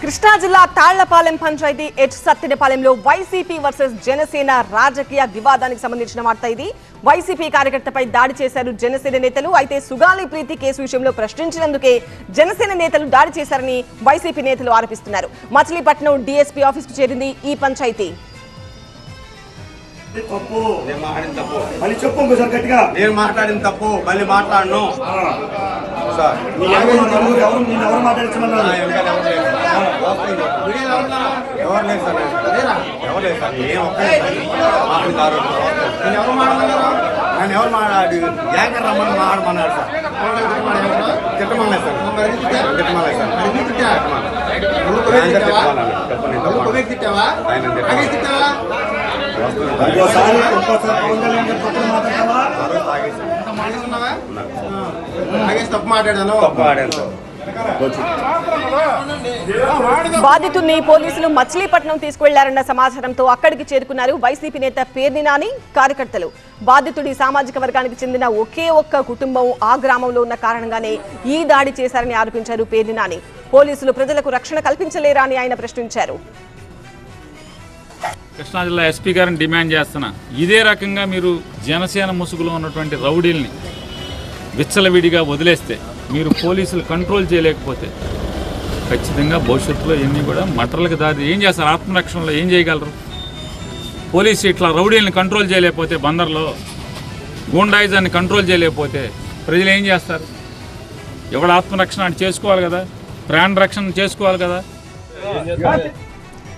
కృష్ణా జిల్లా తాళ్లపాలెం పంచాయతీ హెచ్ సత్తెనపాలెంలో వైసీపీ వర్సెస్ జనసేన రాజకీయ వివాదానికి సంబంధించిన వార్త ఇది. వైసీపీ కార్యకర్తపై దాడి చేశారు జనసేన నేతలు. అయితే సుగాలి ప్రీతి కేసు విషయంలో ప్రశ్నించినందుకే జనసేన నేతలు దాడి చేశారని వైసీపీ నేతలు ఆరోపిస్తున్నారు. మచిలీపట్నం డీఎస్పీ ఆఫీసుకు చేరింది ఈ పంచాయతీ. నేను మాట్లాడిన తప్పు మళ్ళీ మాట్లాడను సార్. ఎవరు లేదు సార్, ఎవరు లేదు సార్. ఏం నన్ను ఎవరు మాట్లాడు యాంకర్ రమ్మని మాట్లాడమన్నాడు సార్. తిట్టమన్నాడు సార్, తిట్టమన్నాడు సార్. బాధితుడిని పోలీసులు మచిలీపట్నం తీసుకువెళ్లారన్న సమాచారంతో అక్కడికి చేరుకున్నారు వైసీపీ నేత పేర్ని నాని కార్యకర్తలు. బాధితుడి సామాజిక వర్గానికి చెందిన ఒకే ఒక్క కుటుంబం ఆ గ్రామంలో ఉన్న కారణంగానే ఈ దాడి చేశారని ఆరోపించారు పేర్ని నాని. పోలీసులు ప్రజలకు రక్షణ కల్పించలేరా అని ఆయన ప్రశ్నించారు. కృష్ణా జిల్లా ఎస్పీ గారిని డిమాండ్ చేస్తున్నా, ఇదే రకంగా మీరు జనసేన ముసుగులో ఉన్నటువంటి రౌడీల్ని విచ్చలవిడిగా వదిలేస్తే, మీరు పోలీసులు కంట్రోల్ చేయలేకపోతే ఖచ్చితంగా భవిష్యత్తులో ఇవన్నీ కూడా మటర్లకు దారి ఏం చేస్తారు? ఆత్మరక్షణలో ఏం చేయగలరు? పోలీసు ఇట్లా రౌడీల్ని కంట్రోల్ చేయలేకపోతే, బందర్లో గూండాయిజాన్ని కంట్రోల్ చేయలేకపోతే ప్రజలు ఏం చేస్తారు? ఎవడ ఆత్మరక్షణ అంటే చేసుకోవాలి కదా, ప్రాణ రక్షణ చేసుకోవాలి కదా.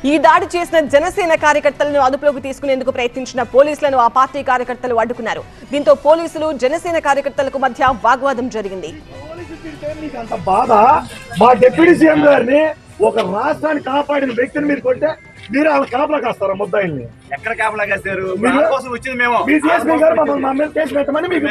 ఈ దాడి చేసిన జనసేన కార్యకర్తలను అదుపులోకి తీసుకునేందుకు ప్రయత్నించిన పోలీసులను ఆ పార్టీ కార్యకర్తలు అడ్డుకున్నారు. దీంతో పోలీసులు జనసేన కార్యకర్తలకు మధ్య వాగ్వాదం జరిగింది. అంత బాధ మా డిప్యూటీ సీఎం గారిని, ఒక రాష్ట్రాన్ని కాపాడిన వ్యక్తిని మీరు కొట్టే మీరు ఆమె కాపలా కాస్తారా? ముద్దాయిల్ని ఎక్కడ కాపలా కాస్తారు? వచ్చింది మేము. మీ డిఎస్పీ గారు మా మీద కేసు పెట్టమని మీకు